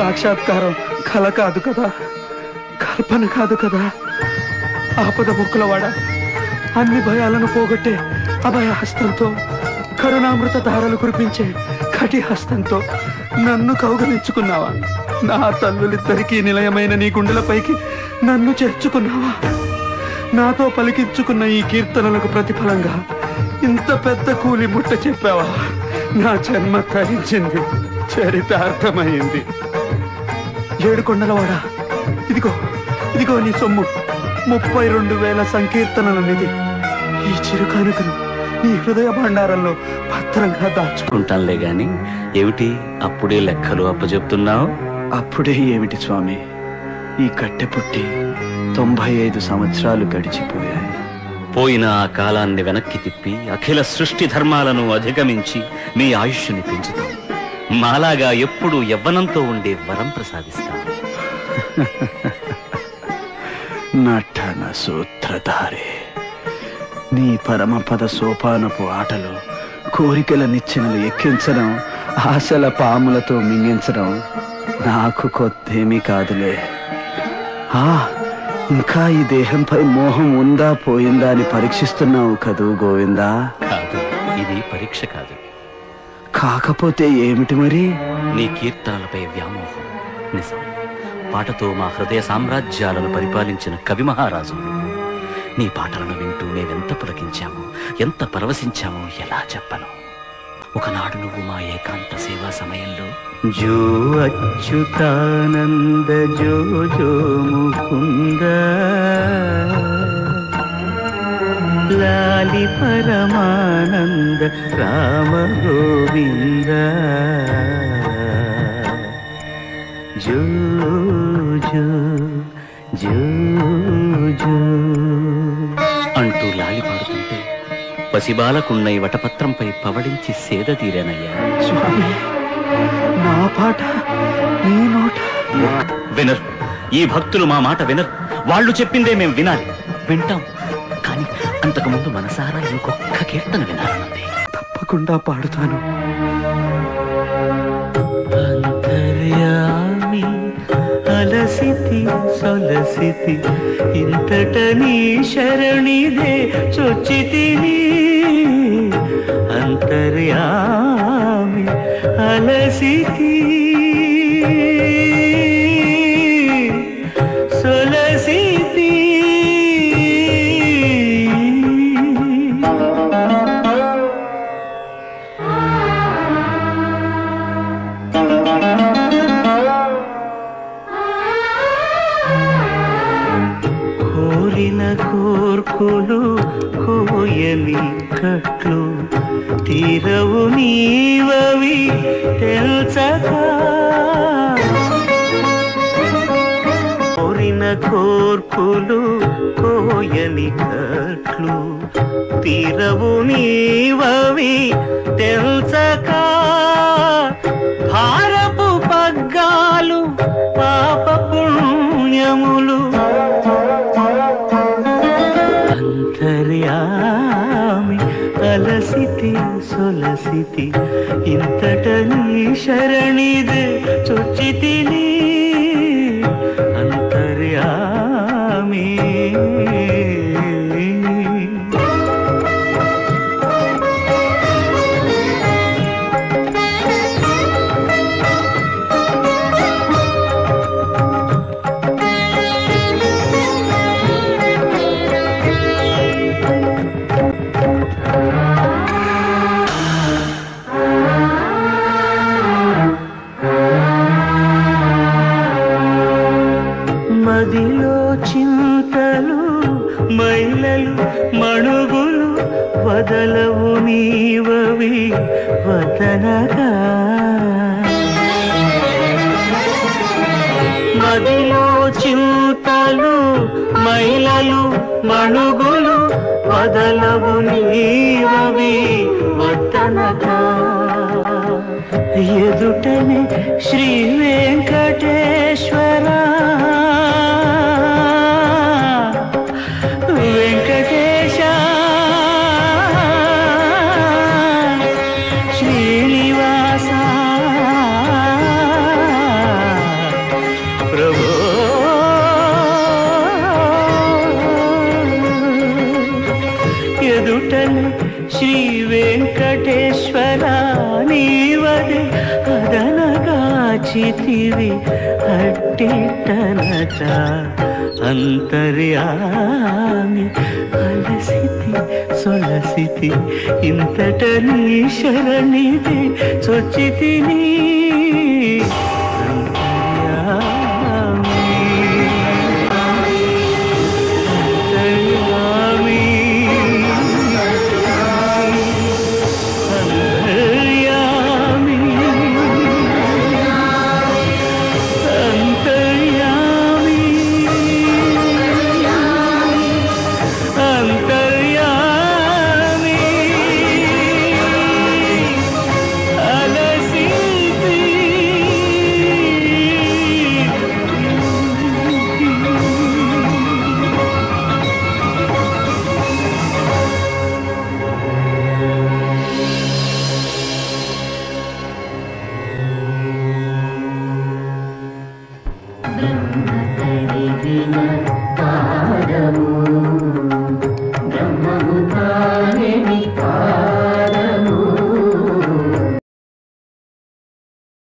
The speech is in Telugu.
సాక్షాత్కారం కల కాదు కదా, కల్పన కాదు కదా. ఆపద ముక్కులవాడ, అన్ని భయాలను పోగొట్టే అభయ హస్తంతో, కరుణామృత ధారలు కురిపించే కటి హస్తంతో నన్ను కౌగలించుకున్నావా? నా తల్లులిద్దరికీ నిలయమైన నీ గుండెలపైకి నన్ను చేర్చుకున్నావా? నాతో పలికించుకున్న ఈ కీర్తనలకు ప్రతిఫలంగా ఇంత పెద్ద కూలి ముట్ట చెప్పావా? నా జన్మ తరించింది, చరితార్థమైంది. ఏడుకొండలవాడా, ఇదిగో ఇదిగో నీ సొమ్ము, 32,000 సంకీర్తనల నిధి. ఈ చిరుకానుకను నీ హృదయ భండారంలో భద్రంగా దాచుకుంటానులే గాని, ఏమిటి అప్పుడే లెక్కలు అప్పచెప్తున్నావు? అప్పుడే ఏమిటి స్వామి, ఈ కట్టె పుట్టి 95 సంవత్సరాలు గడిచిపోయాయి. పోయిన ఆ కాలాన్ని వెనక్కి తిప్పి అఖిల సృష్టి ధర్మాలను అధిగమించి మీ ఆయుష్ని పెంచుతాం. మాలాగా ఎప్పుడు యవ్వనంతో ఉండే వరం ప్రసాదిస్తాం. నటన సూత్రధారే, నీ పరమపద సోపానపు ఆటలు కోరికల నిచ్చెనలు ఎక్కించడం, ఆశల పాములతో మింగించడం నాకు కొత్తేమీ కాదులే. ఇంకా ఈ దేహంపై మోహం ఉందా పోయిందా అని పరీక్షిస్తున్నావు కదూ గోవిందా? కాదు, ఇది పరీక్ష కాదు. కాకపోతే ఏమిటి మరి? నీ కీర్తనలపై వ్యామోహం నిజం. పాటతో మా హృదయ సామ్రాజ్యాలను పరిపాలించిన కవి మహారాజు. నీ పాటలను వింటూ నేనెంత పులకించామో, ఎంత పరవశించామో ఎలా చెప్పను. ఒకనాడు నువ్వు మా ఏకాంత సేవా సమయంలో జో అచ్యుతానంద జో జో ముకుంద లాలి పరమానంద రామ గోవింద జో జో జో జో అంటూ లాలి పాడుతుంటే పసిబాలకున్నై వటపత్రంపై పవళించి సేద తీరేనయ్యా. స్వామి, నా పాట నీ నోట. వినరు, ఈ భక్తులు మా మాట వినరు. వాళ్ళు చెప్పిందే మేం వినాలి. వింటాం, కానీ అంతకుముందు మనసారా ఇంకొక్క కీర్తన వినాలనుంది. తప్పకుండా పాడుతాను. అంతర్యామి అలసితి సొలసితి ఇంతట నీ శరణిదే చొచ్చితిని. అంతర్యామి అలసితి సొలసితి కోరిన కోర్కులు కోయని కట్లు తీరవు నీవవి తెల్చక. కోరిన కోర్కులు కోయని కట్లు తీరవు నీవవి తెల్చక. భారపు పగ్గాలు పాప పుణ్యములు అంతర్యామి అలసితి సొలసితి ఇంతట నీ శరణిదే చొచ్చితిని. అంతర్యామి మదిలో చింతలు మైలలు మణుగులు వదలవు నీవవి వదనగా. మదిలో చింతలు మైలలు మణుగులు వదలవు నీవవి వదనగా. ఎదుటనే శ్రీ వెంకటేశ్వర వెంకటేశ శ్రీనివాస అలసితివి అట్టిట్టనట అంతర్యామి అలసితి సొలసితి ఇంతట నీ శరణిది చొచ్చితిని బ్రహ్మ కరిగిన పాదము